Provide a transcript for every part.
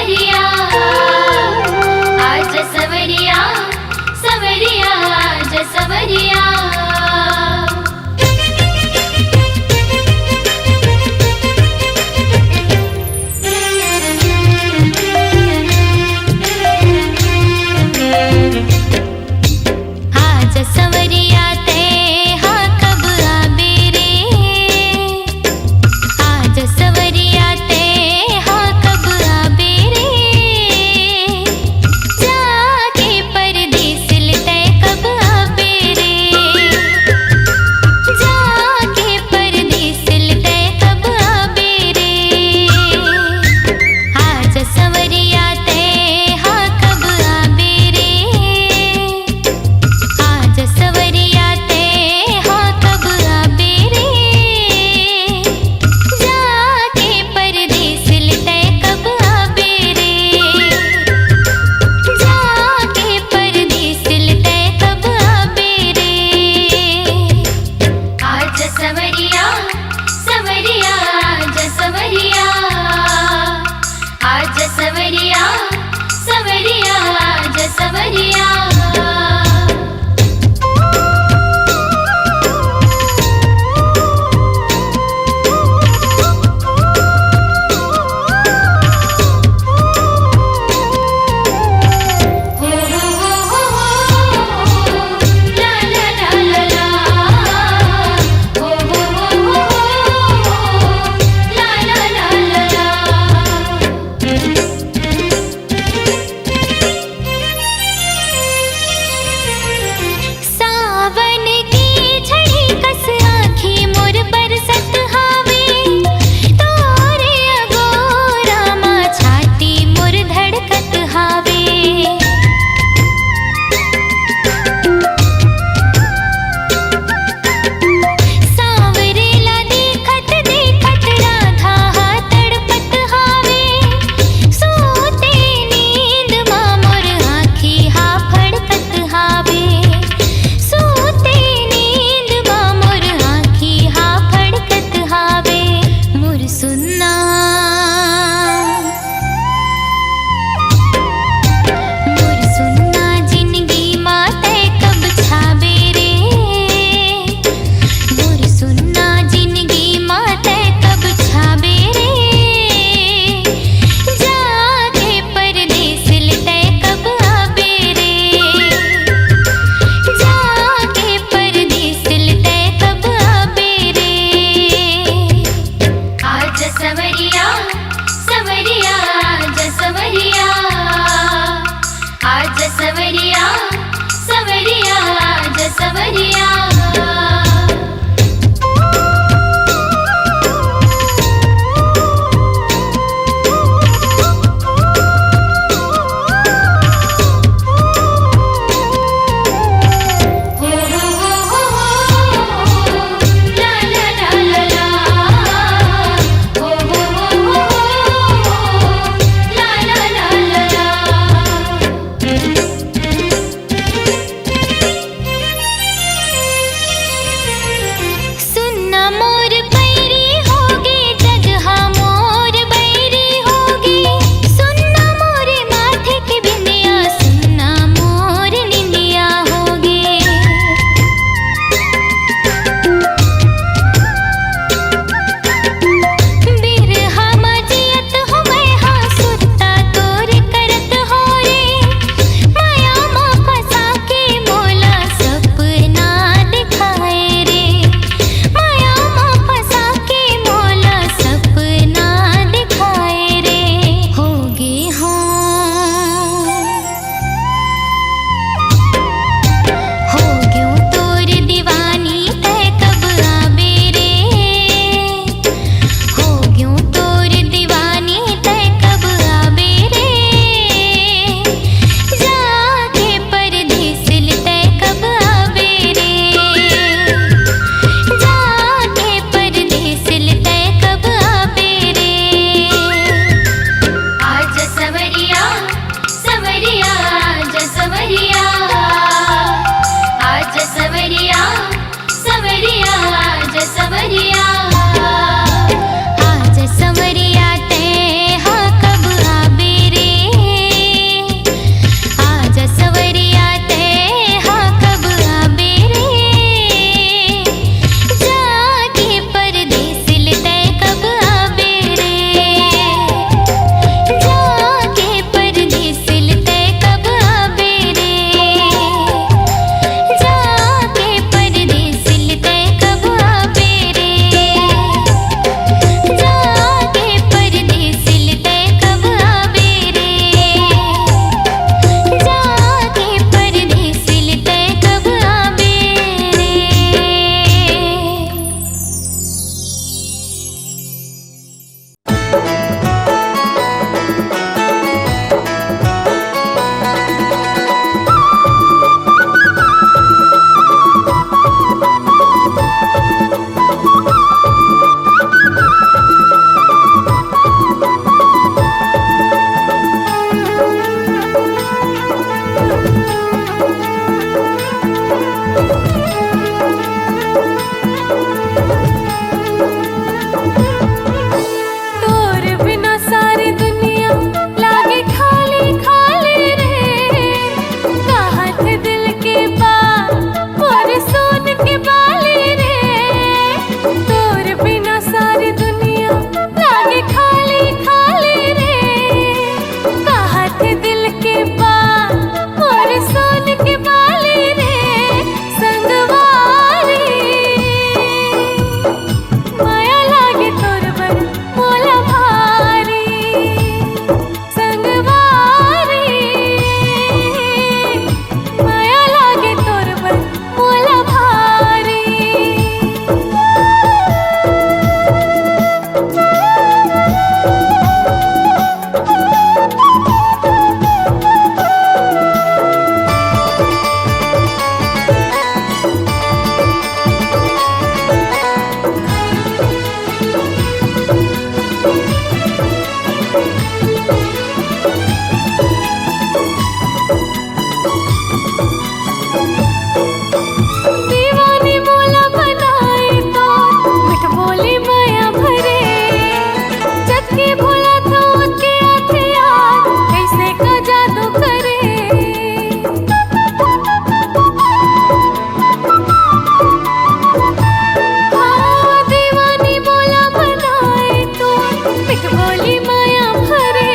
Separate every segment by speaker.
Speaker 1: सवरिया आज सवरिया सवरिया आज सवरिया सवरिया सवरिया आज सवरिया आज सवरिया सवरिया आज सवरिया
Speaker 2: बोली माया भरे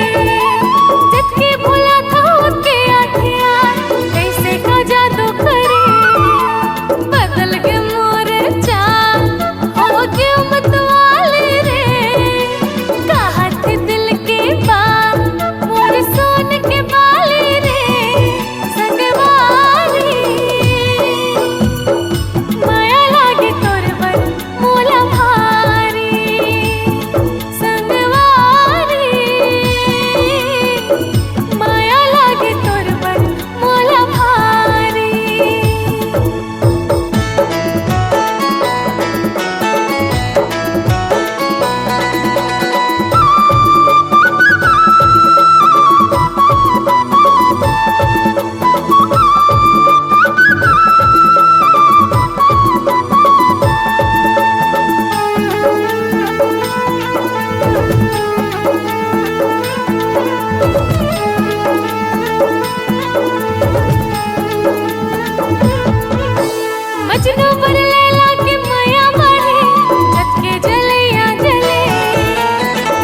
Speaker 2: जितके भोला था उनके आखिया कैसे का जादू करे बदल के मोर चाल हो के मतवाले रे कहा थे दिल के बात मोर सोन के बाले रे संगवारी माया लागे तोर बर मोला भारी संगवारी माया लागे तोर बर मोला भारी मजनू पर लैला के माया बढ़े जत के जलैया जले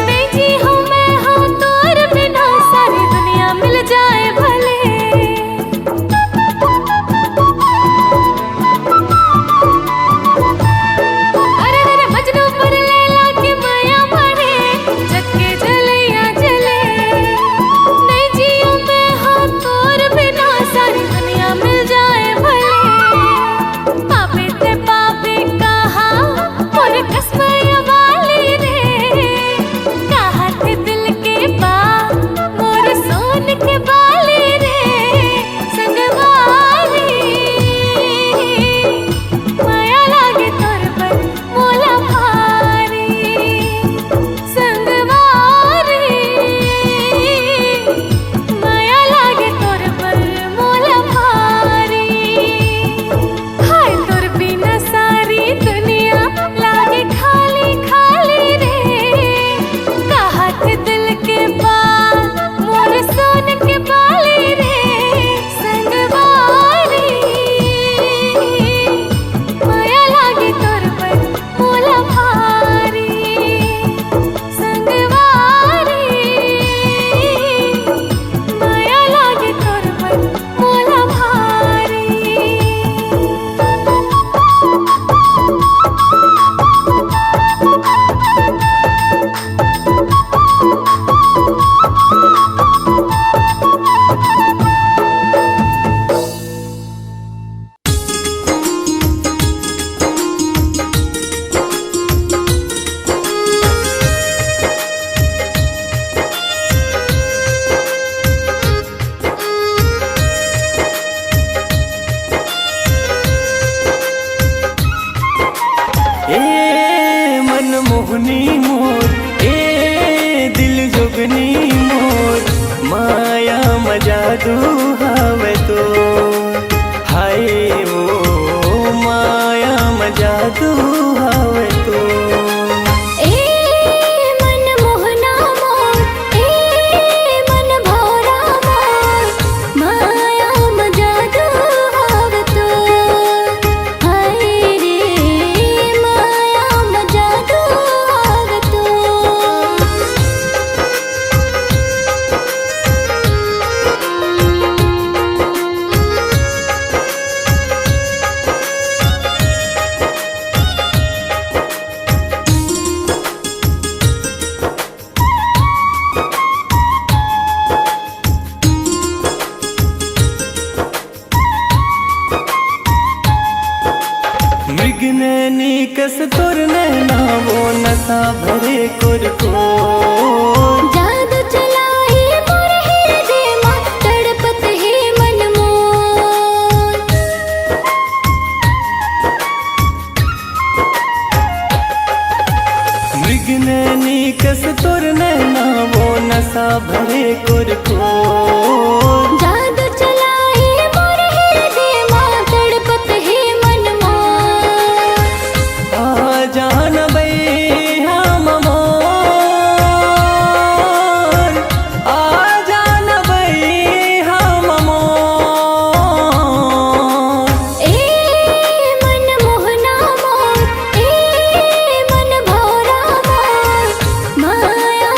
Speaker 2: बेजी हूँ मैं हूँ तोर बिना सारी दुनिया मिल जाए भले अरे अरे मजनू पर लैला के माया बढ़े जत के जलैया जले बेजी हूँ मैं हूँ तोर बिना सारी दुनिया मिल जाए भले पापे ते पापे कहा मोर कसमया वाली रे कहा थे दिल के बात मोर सोन के बाले रे संगवारी माया लागे तोर पर मोला भारी संगवारी माया लागे तोर पर मोला भारी हाय तोर बिना सारी दुनिया लागे खाली खाली रे कहा थे दिल के बात मोर सोन के बाले रे संगवारी माया लागे तोर पर मोला भारी संगवारी माया लागे तोर पर मोला भारी
Speaker 3: ए मनमोहनी मोर ए दिल जोगनी मोर माया मजादू हवे तो हाय ओ माया मजादू हवे तो
Speaker 2: ए मन मोहना मोर ए मन भौरा मोर माया मजादू हाव तो हाय रे माया मजादू हाव तो
Speaker 3: मृगनैनी कस तोर नैना वो नशा भरे कुरको
Speaker 2: जादू चलाई मोर हृदय मां तड़पत है मन मोर
Speaker 3: मृगनैनी कस तोर नैना वो नशा भरे कुरको
Speaker 2: जादू चलाई मोर हृदय मां तड़पत है मन मोर
Speaker 3: आ जान बई हम मोर आ जान बई हम मोर
Speaker 2: ए मन मोहना मोर ए मन भौरा मोर माया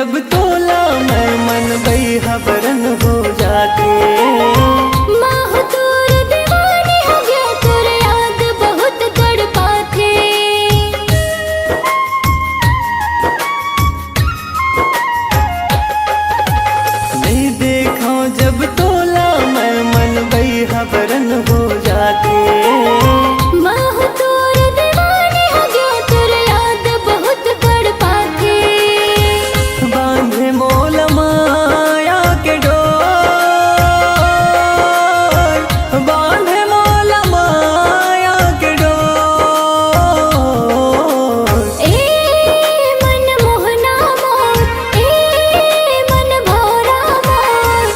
Speaker 3: जब तोला मैं मन बई हबरन हो जाके।
Speaker 2: माह तोर दीवानी हो गया, तोर याद बहुत तड़पाथे।
Speaker 3: नहीं देखा जब तोला मैं मन बई हबरन हो जाके।
Speaker 2: माह तोर दीवानी हो गया, तोर याद बहुत तड़पाथे।
Speaker 3: बांधे मोल माया के डोर, बांधे मोल माया के डोर।
Speaker 2: ए मन मोहना मोर, ए मन भोरा मोर,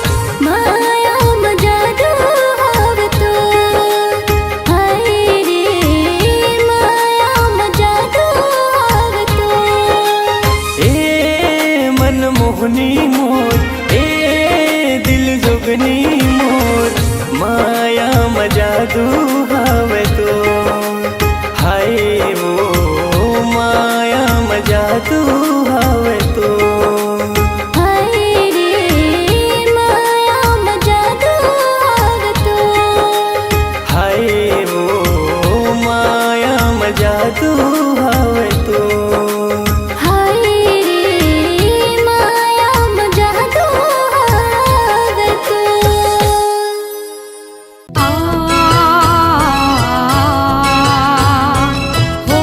Speaker 2: माया मजादू हाव तो। हाय रे माया मजादू हाव तो।
Speaker 3: ए मन मोहनी मोर, ए दिल जोगनी मोर, माया मजादू हावे तो। हाय वो माया मजादू हावे तो।
Speaker 2: हाय रे माया मजादू हाव तो।
Speaker 3: हाय वो माया मजादू हावे तो।
Speaker 2: हाय रे माया मजादू हाव तो। आ हो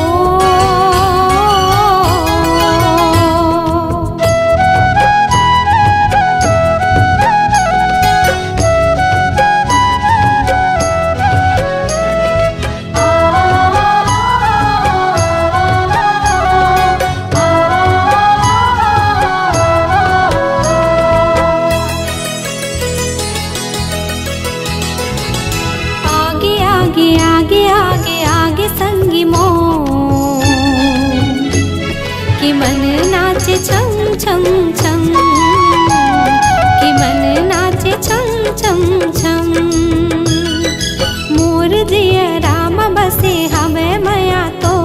Speaker 2: आगे आगे आगे आगे आगे संगी मोर, कि मन नाचे छम छम छम, कि मन नाचे छम छम छम। मोर जिया राम बसे हमें मया तो,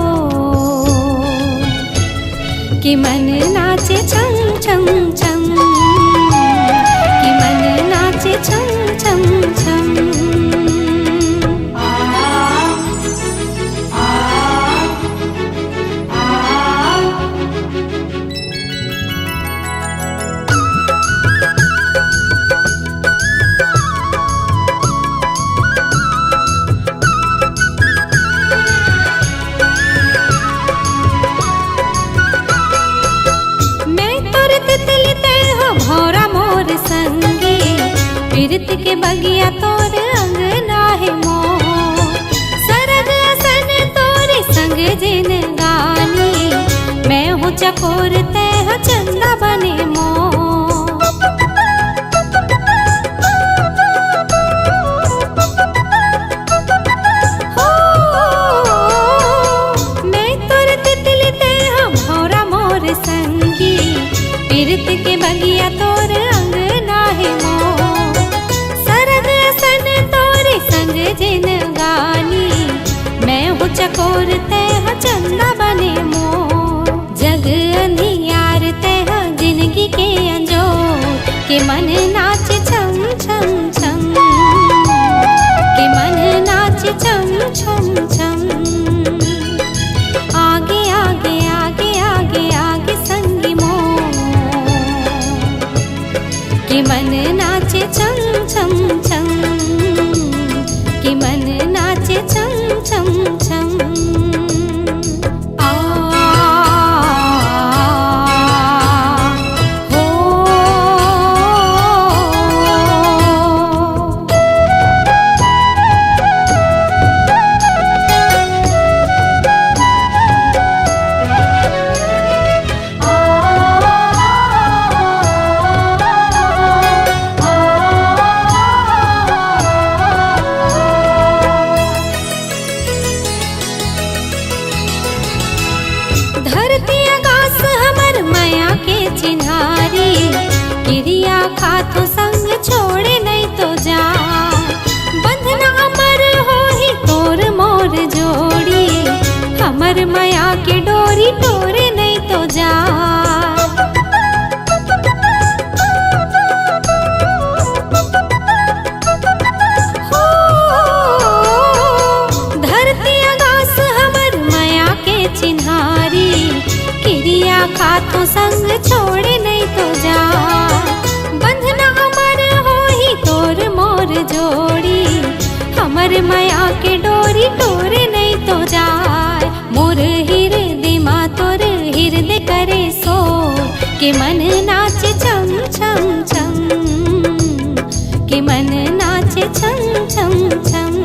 Speaker 2: कि मन नाचे छम छम छम, कि मन नाचे छम छम छम। मैं तोर तितली ते हो भौरा मोर संगी, पीरत के बगिया तोर अंगना है मोर। सरग सन तोरे संग जिन गानी, मैं हूँ चकोर ते हो चंदा बने मोर। हो मैं तोर तितली ते हो भौरा मोर संगी, पीरत के बगिया तोर अंगना है मोर। सरग सन तोरे संग जिन गानी, मैं हूँ चकोर ते हो चंदा बने मोर। जग अंधियार ते हो जिंदगी के अंजोर, के मन नाचे छम छम छम, के मन नाचे छम छम छम। आगे आगे आगे आगे आगे संगी मोर, कि मन नाचे छम छम छम, कि मन नाचे छम छम छम। आ हो धरती आकाश हमर माया के चिन्हारी, क्रिया खातो संग छोड़े नहीं तो जा। बंधन अमर हो ही तोर मोर जोड़ी, हमर माया के डोरी तोरे नहीं तो जा। हाथों संग छोड़े नहीं तो जा। बंधना हमर हो ही तोर मोर जोड़ी, हमर माया के डोरी तोरे नहीं तो जाए। मोर हृदय मा तोर हृदय करे सो, के मन नाचे छम छम छम, के मन नाचे छम छम छम।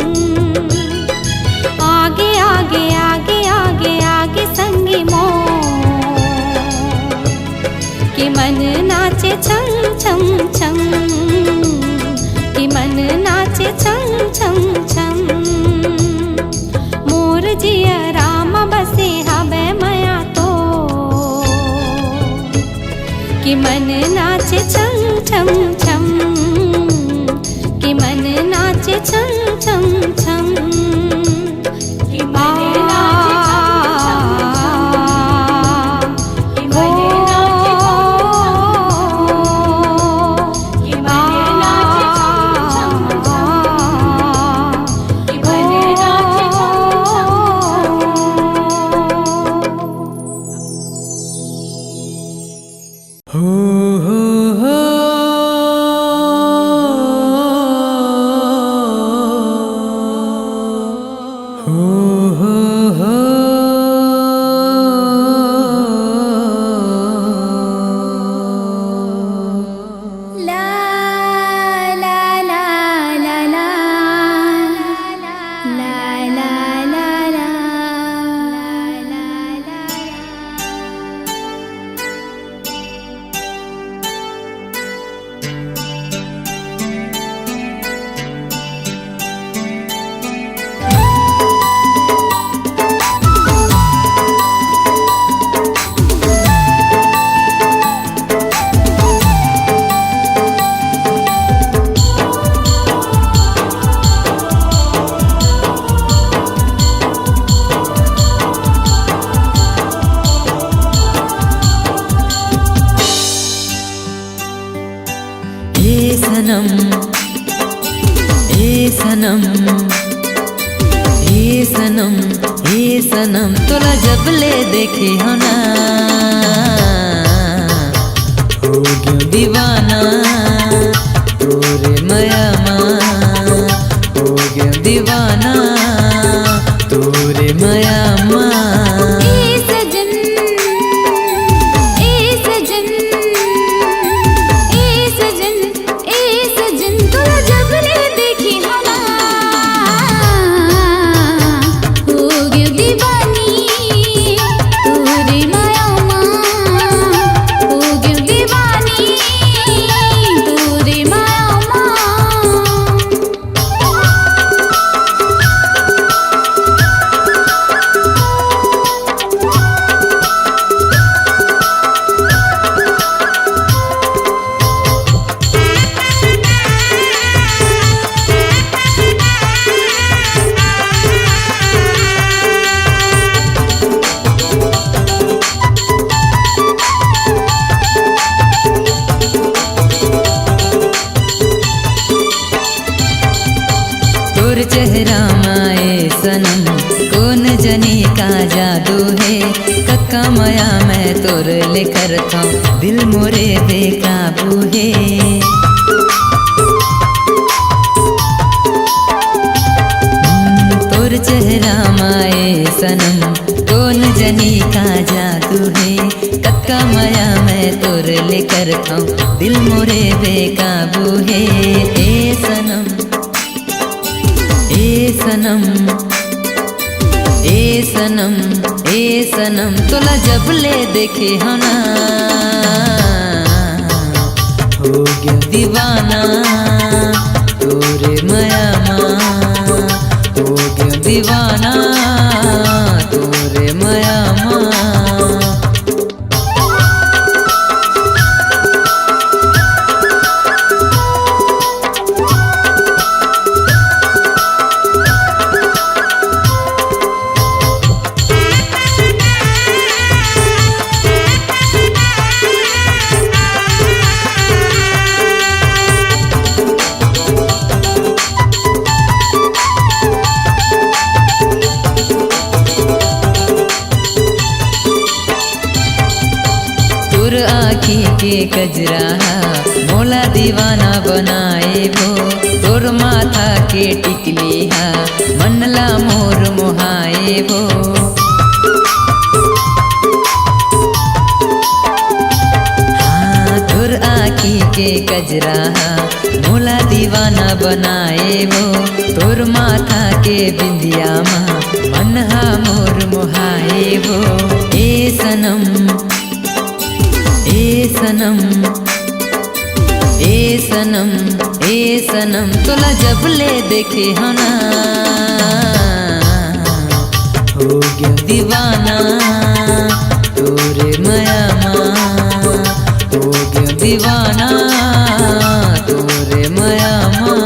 Speaker 2: आगे आगे आगे आगे आगे संगी मोर, के मन नाचे छम छम छम, के मन नाचे छम छम छम। मोर जिया राम बसे हबे माया तो, कि मन नाचे छम छम छम, कि मन नाचे छम छम छम। कि मन नाचे सनम तोला जब ले देखे हो ना, हो गयो दीवाना तोरे माया माँ, हो गयो दीवाना तोरे माया माँ। चेहरा माए सनम कौन जनी का जादू है, कक्का माया मैं तोर लेकर था दिल मोरे बेकाबू है। तोर चेहरा माए सनम कौन जनी का जादू है, कक्का माया मैं तोर लेकर था दिल मोरे बेकाबू है। ए सनम ए सनम ए सनम ए सनम तोला जब ले देखे हो ना, हो गया दीवाना तोरे माया माँ, हो गया दीवाना तोरे माया माँ।
Speaker 4: आँखी के कजरा मोला दीवाना बनाए वो, तोर माथा के टिकली हा मनला मोर मोहाए वो। हाँ तोर आँखी के कजरा मोला दीवाना बनाए वो, तोर माथा के बिंदिया माँ मनहा मोर मोहाए वो। ए सनम ए सनम ए सनम ए सनम तोला जब ले देखे हो ना हो गया दीवाना तोरे माया माँ, हो गया दीवाना तोरे माया माँ।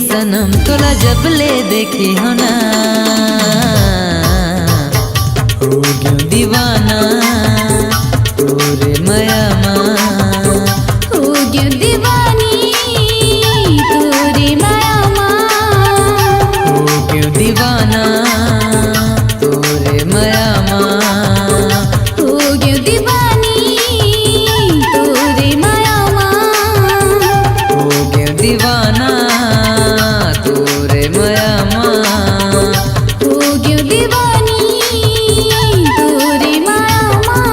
Speaker 4: सनम तोला जब ले देखे हो ना हो गया दीवाना तोरे माया माँ,
Speaker 2: हो गया दीवानी तोरे माया माँ,
Speaker 4: हो गया दीवाना तोरे माया माँ,
Speaker 2: हो गया दीवानी तोरे माया माँ,
Speaker 4: हो गया दीवाना तोरे माया माँ,
Speaker 2: हो गया दीवानी तोरे माया माँ।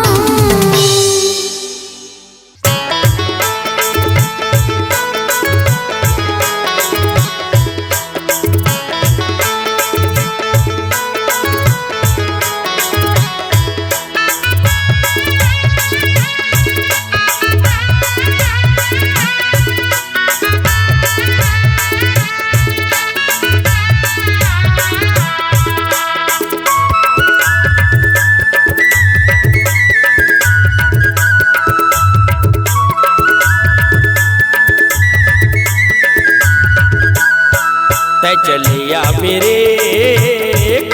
Speaker 5: चलिया मेरे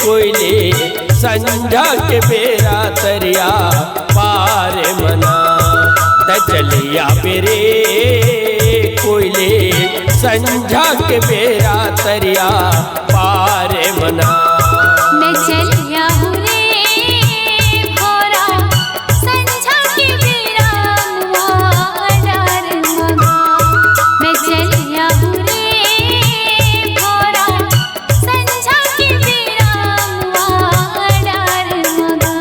Speaker 5: कोयले संझा के बेरा तरिया पार मना, चलिया मेरे कोयले संझा के बेरा तरिया पार मना।
Speaker 2: मैं चलिया हूँ रे भोरा संझा के बेरा मुआ डार मगा, मैं चलिया हूँ रे भोरा संझा के बेरा मुआ डार मगा।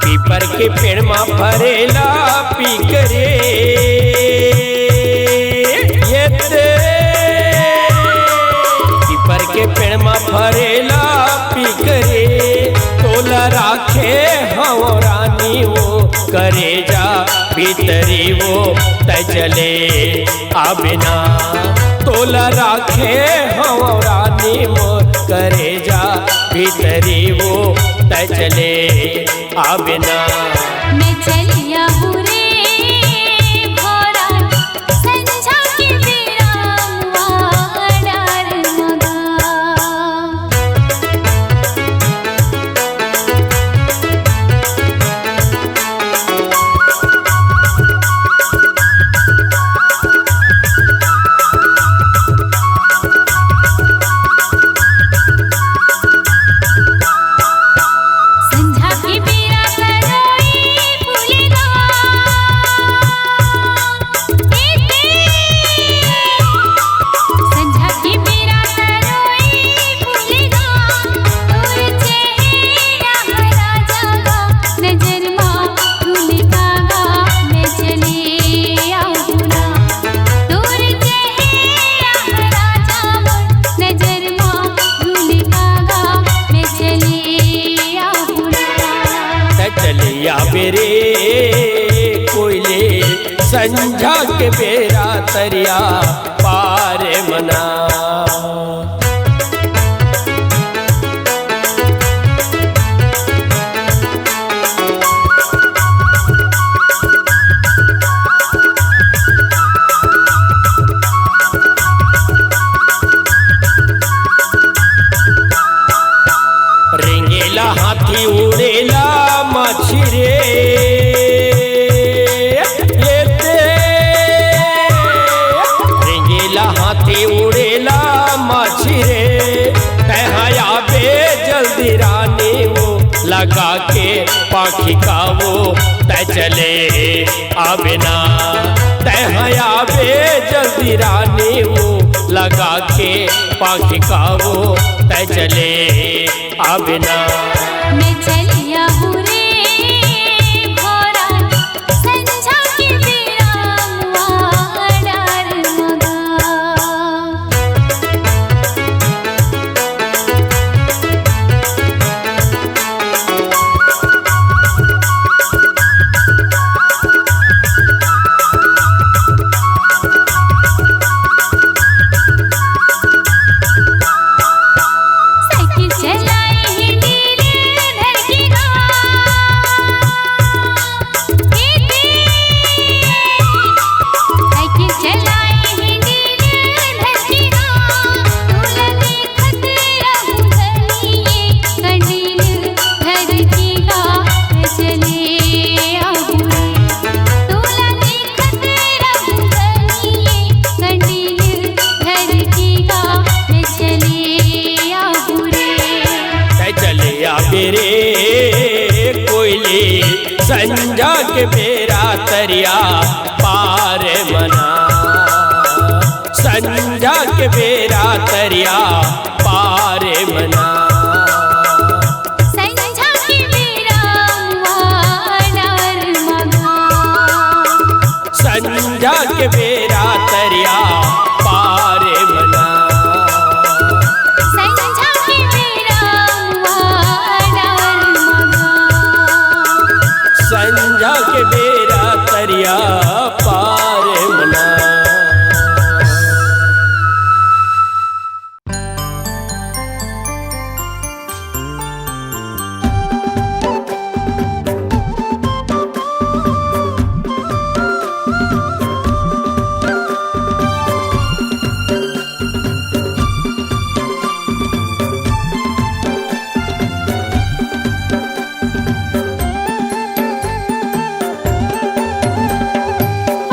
Speaker 5: पीपर के पेड़ मा भरेला पी करे पीपर के पेड़ मा भरेला पी करे, तोला राखे हव रानी वो करे जा भीतरी वो तजले आबिना, तोला राखे हव रानी वो करे जा भीतरी वो तय चले आवे ना।
Speaker 1: मैं चलिया हूँ रे भोरा संझा के बेरा डार मगा। संझा के बेरा तरोई फूलेगा संझा के बेरा तरोई फूलेगा। तोर चेहरा हरा जागा नजर माँ भूल पागा। मैं चले आऊँगा तोर चेहरा हरा जागा नजर माँ भूल पागा। मैं चले आऊँगा
Speaker 5: तय चले आवे रे कोयले संझा के बेरा तरिया पार मना। रेंगेला हाथी उड़ेला माछी रे लेते। रेंगेला हाथी उड़ेला माछी रे कहया बे जल्दी रानी वो लगा के पाखी का वो तय चले आवे ना। कहया बे जल्दी रानी वो लगा के पाखी का वो तय चले आवे ना।
Speaker 1: मैं चलिया हूँ रे भोरा संझा के बेरा डार मगा। साइकिल चलाई हिंडीले धरकीगा साइकिल चलाई हिंडीले धरकीगा। तोला देखत रहूँ धनिये कंडील धरकीगा। मैं चले आऊँ रे तोला देखत रहूँ धनिये कंडील धरकीगा। मैं चले आऊँ रे
Speaker 5: तय चले आवे रे कोयले संझा के बेरा तरिया पार मना। संझा के बेरा तरिया पार मना।
Speaker 1: संझा के बेरा डार मगा।
Speaker 5: संझा के बेरा तरिया पार मना।
Speaker 1: संझा के बेरा डार मगा।
Speaker 5: संझा के बेरा तरिया पार मना।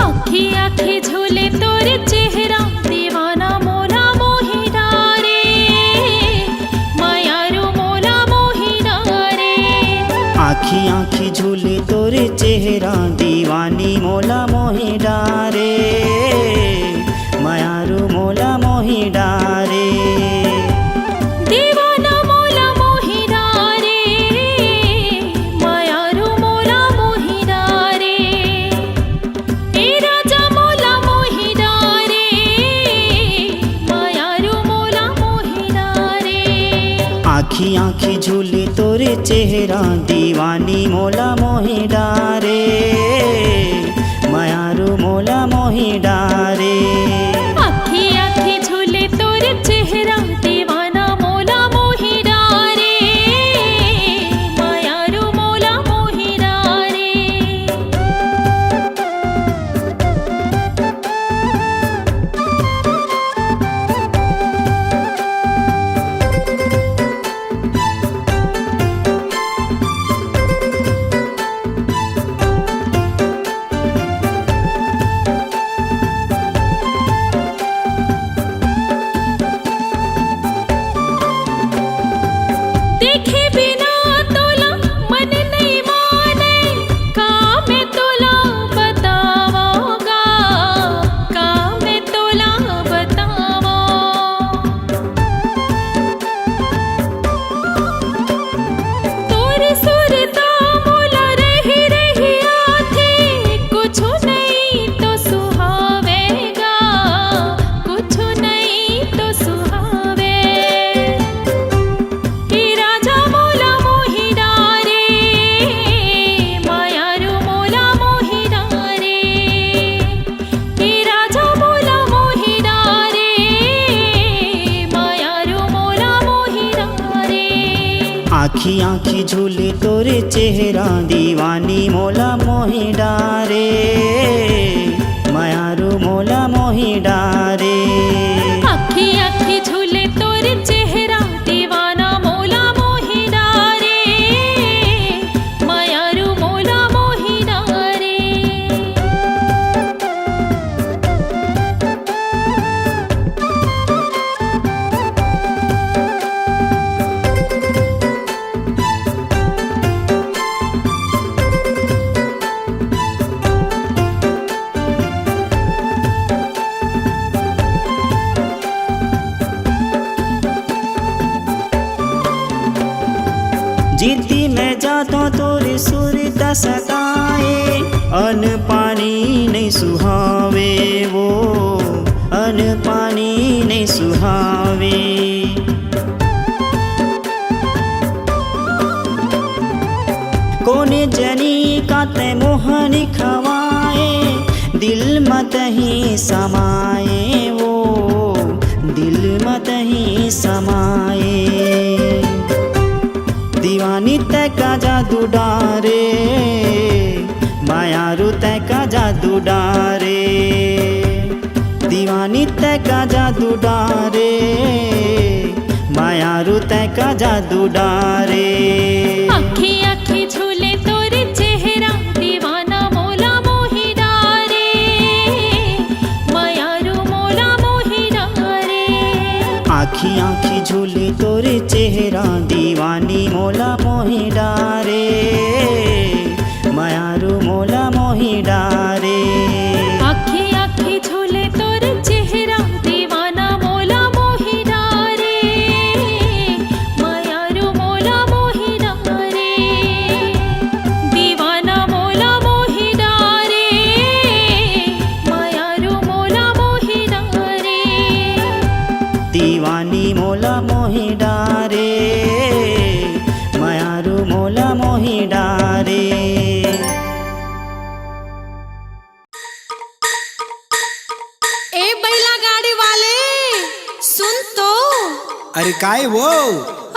Speaker 6: आखी आखी झूले तोरे चेहरा दीवानी मोला मोहि डारे मायारू मोला मोहि डारे
Speaker 2: दीवाना मोला मोहि डारे मायारू मोला मोहि डारे ए राजा मोला मोहि डारे मायारू मोला मोहि डारे
Speaker 6: आखी आखी झूले तोरे चेहरा दीवानी मोला मोहि डारे मायारू मोला मोहि डारे
Speaker 2: आखी आखी झूले तोरे चेहरा दीवाना मोला मोहि डारे
Speaker 6: आखी आखी झूले तोरे चेहरा दीवानी मोला मोहि डारे मायारू मोला मोहि डारे
Speaker 2: अखी अखी झूले तोर चेहरा दीवाना मोला मोहि डारे मायारू मोला मोहि डारे
Speaker 6: जीती मैं जाता तोरे सुर सताए अन पानी नहीं सुहावे वो अन पानी नहीं सुहावे कोने जनी का ते मोहनी खवाए दिल मत ही समाए वो दिल मत ही समाए दीवानी तय का जादू डारे मायारू तय का जादू डारे दीवानी तय का जादू डारे मायारू तय का जादू डारे
Speaker 2: अखी अखी झूले तोर चेहरा दीवाना मोला मोहि डारे मायारू मोला मोहि डारे
Speaker 6: आखी आखी झूले तोरे चेहरा दीवानी मोला मोहि डारे मायारू मोला मोहि डारे
Speaker 2: अखी अखी झूले तोर चेहरा दीवाना मोला मोहि डारे मायारू मोला मोहि डारे दीवाना मोला मोहि डारे मायारू मोला मोहि डारे
Speaker 6: दीवानी मोला मोहि डारे मायारू मोला मोहि डारे
Speaker 2: ए बैला गाड़ी वाले सुन तो
Speaker 7: अरे काय वो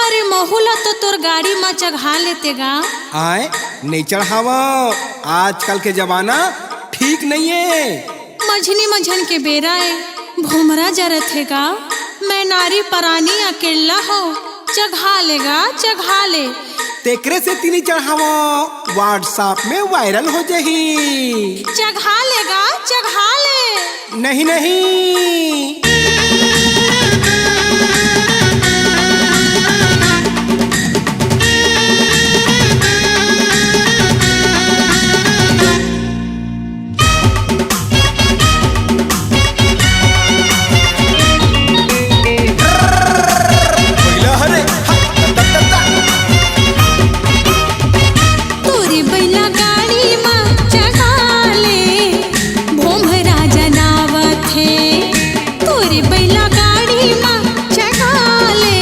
Speaker 2: अरे महुला तो तोर गाड़ी में चढ़ा लेते गा
Speaker 7: आए नहीं चढ़ावा आजकल के जमाना ठीक नहीं है
Speaker 2: मझनी मझन के बेरा है भूमरा जरत है गा मैं नारी परानी अकेला हो चढ़ा लेगा चढ़ा ले
Speaker 7: तेकरे से तीनी चढ़ावा व्हाट्सएप में वायरल हो जाही
Speaker 2: चढ़ा लेगा चढ़ा ले
Speaker 7: नहीं नहीं
Speaker 2: तोरी बैला गाड़ी में चढ़ा ले भोमरा जनावत है तोरी बैला गाड़ी में चढ़ा ले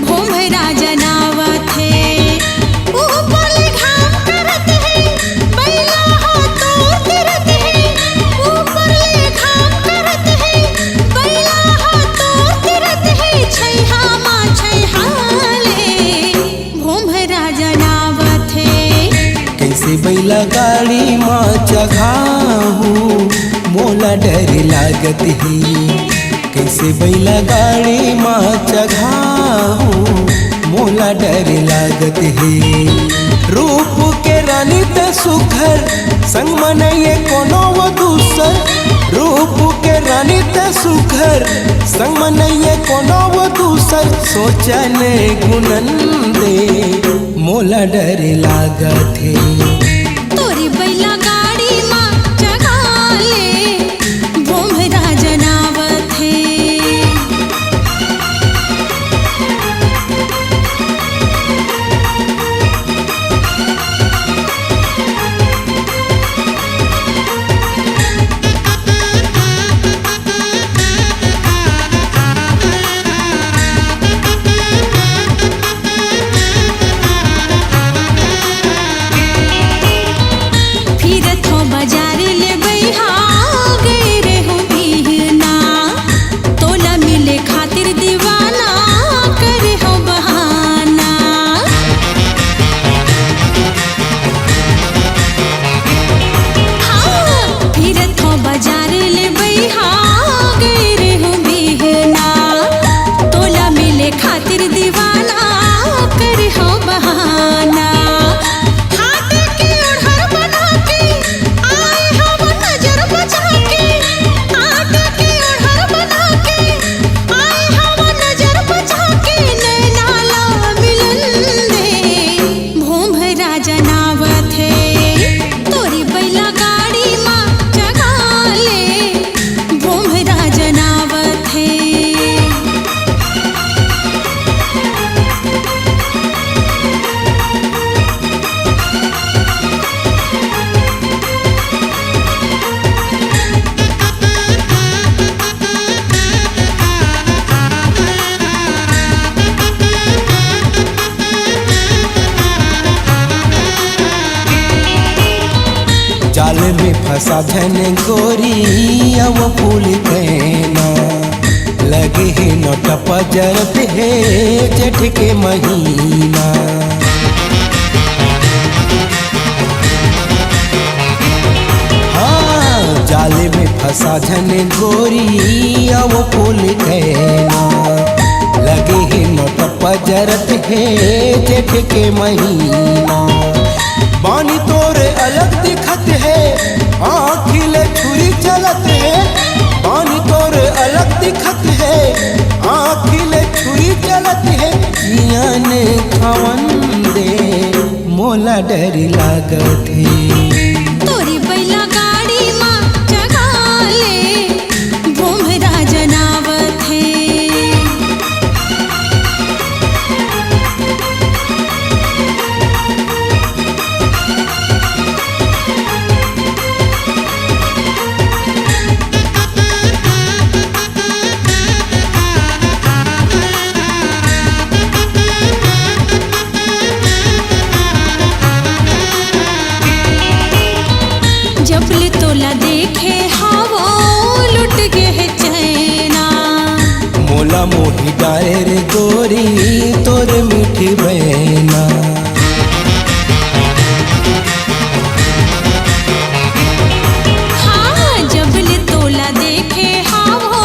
Speaker 2: भोमरा जनावत है ऊपर ले घाम करत है बैला हो तो तिरत है ऊपर ले घाम करत है बैला हो तो तिरत है छैहा मा छैहा ले भोमरा जनावत है
Speaker 8: कैसे बैला गाड़ी माँ चघाहू मोला डर लागत है कैसे बैला गाड़ी माँ चघाहू मोला डर लागत है रूप के रानी त सुघर संग मनइए कोनो वो दूसर रूप के रानी त सुघर संग मनइए कोनो वो दूसर सोचले गुनन दे मोला डर लागत है
Speaker 2: तोरी बैला गाड़ी में चढ़ा ले भोमरा जनावत है
Speaker 8: जाल में फंसा झन गोरी अब फूल कहना लगे है नोट पजर पे जेठ के महीना। हाँ जाल में फंसा झन गोरी अब फूल कहना लगे है नोट पजर पे जेठ के महीना। बानी तोरे अलग दिखत है आँखिले छुरी चलत है। बानी तोरे अलग दिखत है आँखिले छुरी चलत है। जियान खावन दे मोला डर लागत है।
Speaker 2: तोरी बैला गाड़ी माँ जगा ले भोमरा जनावत है। जबले तोला देखे हवो लुट गे है चैना।
Speaker 8: मोला मोही डारे रे गोरी तोर मीठी बहना।
Speaker 2: हाँ जबले तोला देखे हवो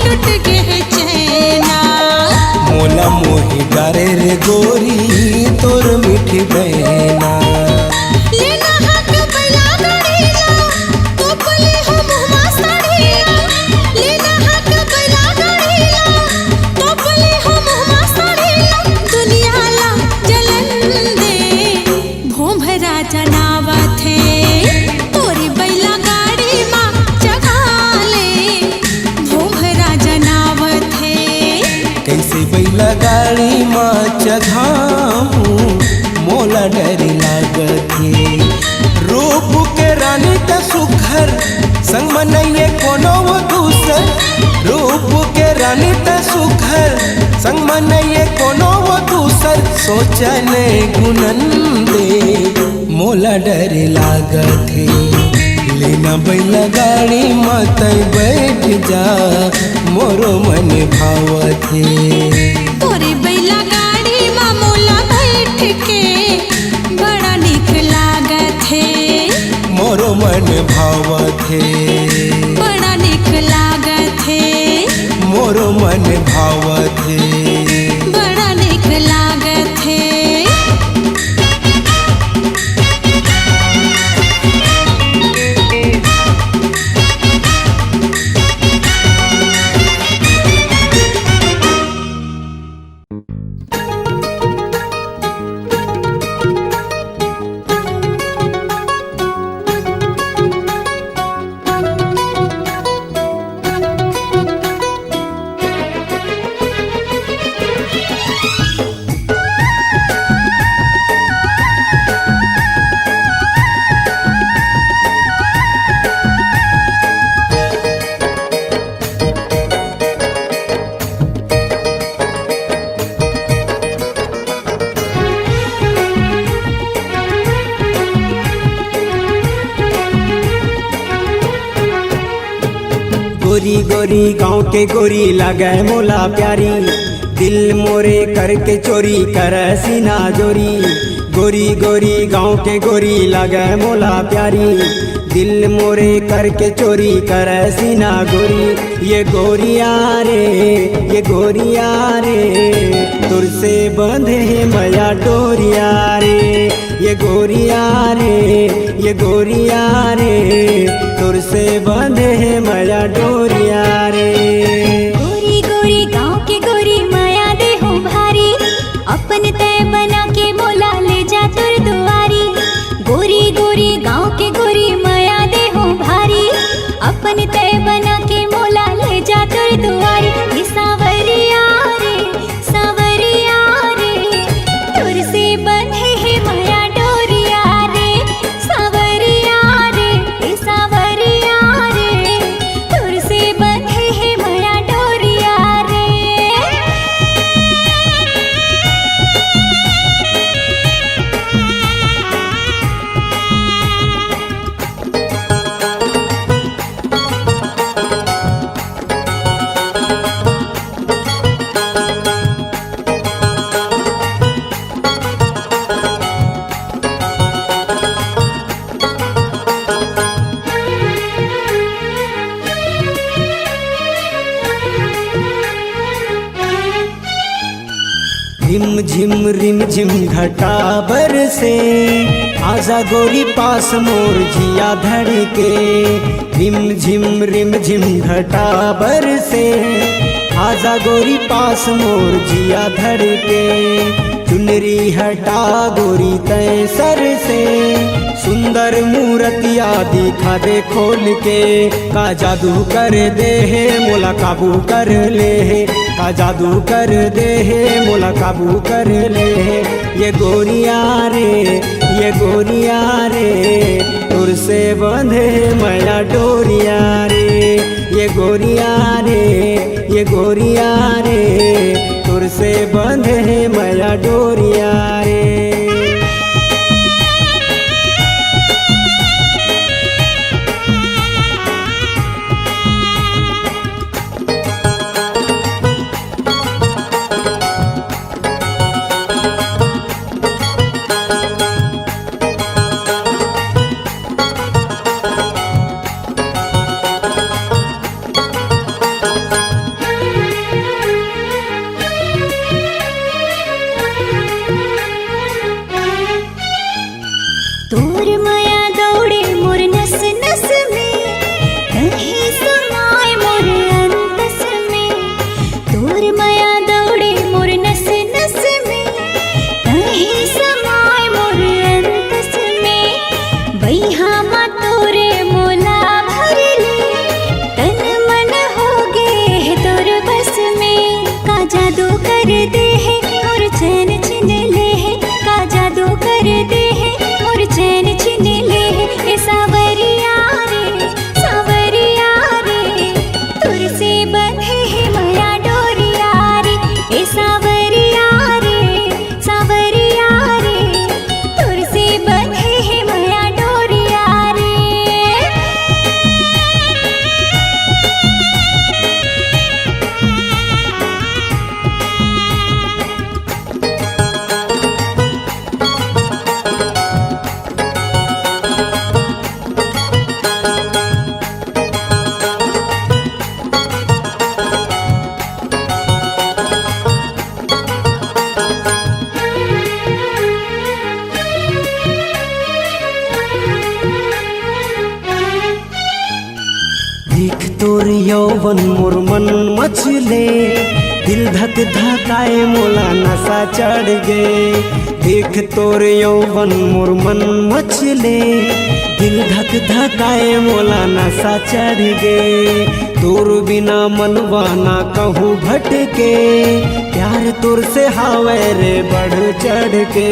Speaker 2: लुट गे है चैना।
Speaker 8: मोला मोही डारे रे गोरी तोर मीठी बहना।
Speaker 2: लेना हक बैला गाड़ीला तोपले हो मुहमा साड़ीला। लेना हक बैला गाड़ीला तोपले हो मुहमा साड़ीला। दुनिया ला जलन दे भोमरा जनावत है। तोरी बैला गाड़ी माँ जगा ले भोमरा जनावत है।
Speaker 8: कैसे बैला गाड़ी माँ चघाऊं मोला डर लागत है। रूप के रानी त सुघर संग मनइए कोनो वो दूसर। रूप के रानी त सुघर संग मनइए कोनो वो दूसर। सोचन गुनन दे मोला डर लागत है। लेना बैला गाड़ी मत बैठ जा मोरो मन भावत है।
Speaker 2: तोरे बैला गाड़ी माँ मोला बैठ के बड़ा निक लागत है।
Speaker 8: मोरो मन भावत है।
Speaker 2: बड़ा निक लागत है।
Speaker 8: मोरो मन भावत है।
Speaker 2: बड़ा निक लागत है।
Speaker 6: गोरी गोरी गाँव के गोरी लगे मोला प्यारी। दिल मोरे करके चोरी कर सीना जोरी। गोरी गोरी गाँव के गोरी लगे मोला प्यारी। दिल मोरे करके चोरी कर सीना गोरी। ये गोरिया रे ये गोरिया रे तुर से बंधे है मया डोरिया रे। ये गोरिया रे ये गोरिया रे तुर से बंधे है मया डोरिया रे।
Speaker 1: गोरी गोरी गाँव के गोरी माया दे हो भारी। अपन तय बना के मोला ले जा तुर दुआरी। गोरी गोरी गाँव के गोरी माया दे हो भारी। अपन तय बना के मोला ले जा तुर दुआरी। ये सावरिया रे तुर से बंधे है माया डोरिया रे। सावरिया रे तुर से बंधे है माया डोरिया।
Speaker 6: रिम झिम घटा बरसे, आजा गोरी पास मोर जिया धड़के। रिम झिम घटा बरसे, आजा गोरी पास मोर जिया धड़के। चुनरी हटा गोरी तय सर से, सुंदर मूर्तिया दिखा दे खोल के। का जादू कर दे है मोला काबू कर ले है, का जादू कर दे है मोला काबू कर ले है। ये गोरिया रे तुर से बंधे मैया डोरिया रे। ये गोरिया रे तुर से बंधे मैया डोरिया रे।
Speaker 1: तोर माया दौड़े मोर नस नस में, कहीं समाए मोर अंतस में। तोर माया दौड़े मोर नस नस में, कहीं समाए मोर अंतस में। बैहा मा तोरे मोला भर ले, तन मन हो गे है तोर बस में। का जादू कर दे है मोर चैन छिन ले है, का जादू कर दे है मोर चैन छिन ले है। ए सावरिया रे तुर से बंधे है माया डोरिया रे। ए सावरिया रे तुर से बंधे है माया डोरिया रे।
Speaker 6: देख तोर यौवन मोर मन मचले, दिल धक धकाए मोला नशा चढ़ गे। देख तोर यौवन मोर मन मचले, दिल धक धकाए मोला नशा चढ़ गे। तोर बिना मनवा ना कहूँ भटके, प्यार तोर से हावे रे बढ़ चढ़ के।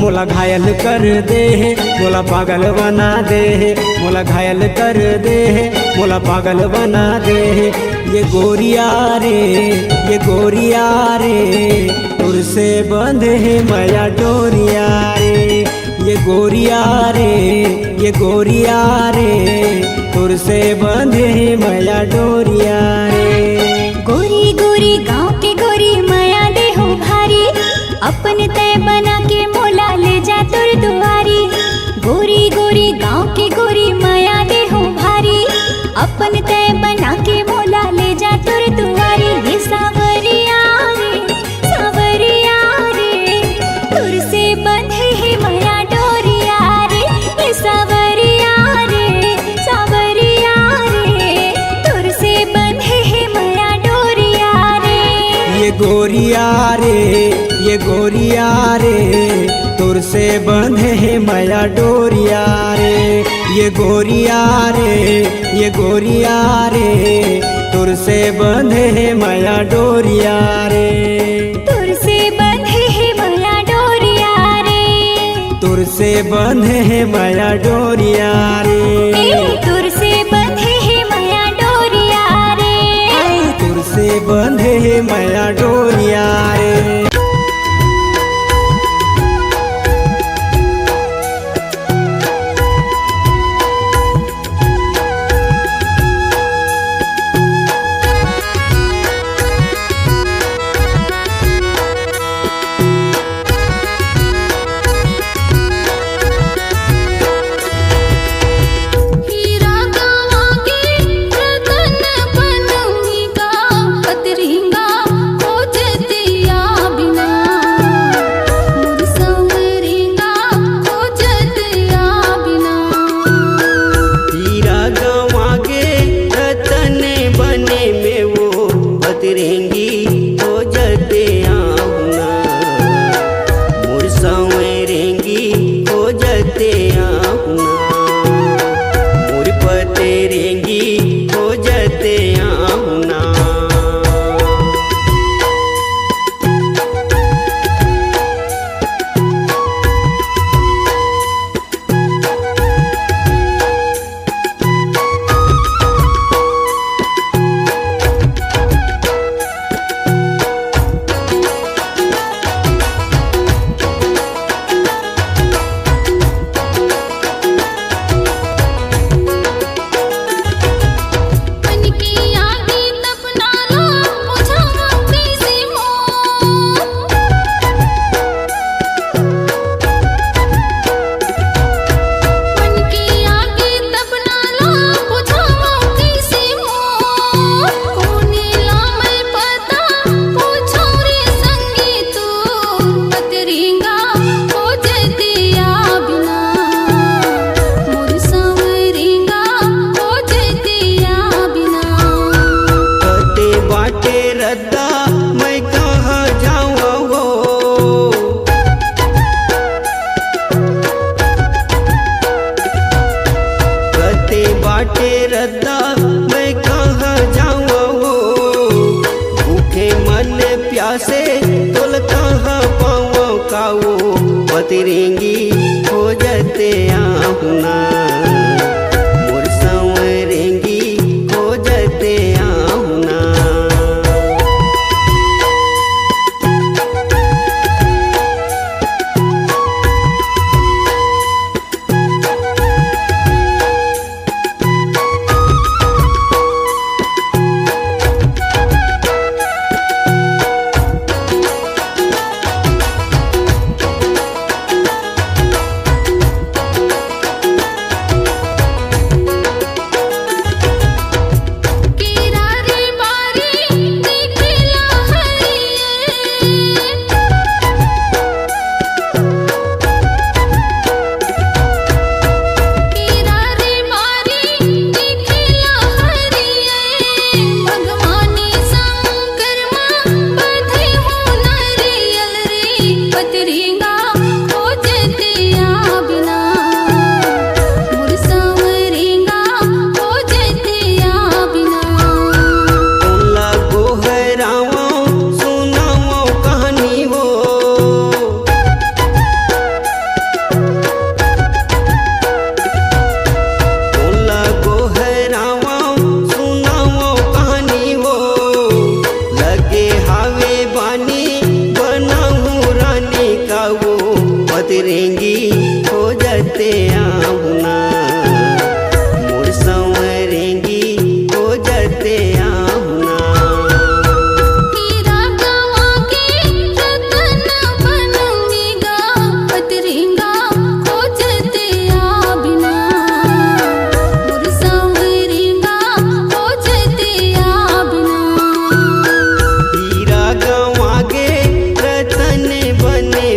Speaker 6: मोला घायल कर दे है मोला पागल बना दे है, मोला घायल कर दे है मोला पागल बना दे है। ये गोरिया रे तुर से बंधे है माया डोरिया रे। ये गोरिया रे तुर से बंधे है माया डोरिया रे।
Speaker 1: गोरी गोरी गाँव के गोरी माया दे हो भारी, अपन तय बना के मोला ले जा तुर दुआरी। गोरी गोरी गाँव के गोरी माया दे हो भारी, अपन तय बना के मोला ले जा तुर दुआरी। ये सावरिया रे तुर से बंधे है माया डोरिया रे। ये सावरिया रे तुर से बंधे है माया डोरिया रे।
Speaker 6: ये गोरिया रे तुर से बंधे है माया डोरिया रे। ये गोरिया रे तुर से बंधे है माया डोरिया रे।
Speaker 1: तुर से बंधे है माया डोरिया रे।
Speaker 6: तुर से बंधे है माया डोरिया रे।
Speaker 1: तुर से बंधे है माया डोरिया रे।
Speaker 6: तुर से बंधे है माया डोरिया रे।
Speaker 2: हीरा गावा के रतन बनूंगा, पतरिंगा खोज दिया बिन
Speaker 3: जते आहुना मोर पते रेंगी हो जते आहुना। बाटे रद्दा मैं कहाँ जाऊँ भूखे मन प्यासे तोल कहाँ पाऊँ काऊ पतरेंगी हो जते आहुना मोर संवरेंगी हो जते आहुना। पतरेंगी हो जते आहुना मोर संवरेंगी हो जते आहुना।
Speaker 2: हीरा गवा के रतन बनूंगी गा पतरेंगा हो जते बिना मोर संवरेंगा हो जते बिना।
Speaker 3: हीरा गवा के रतन बने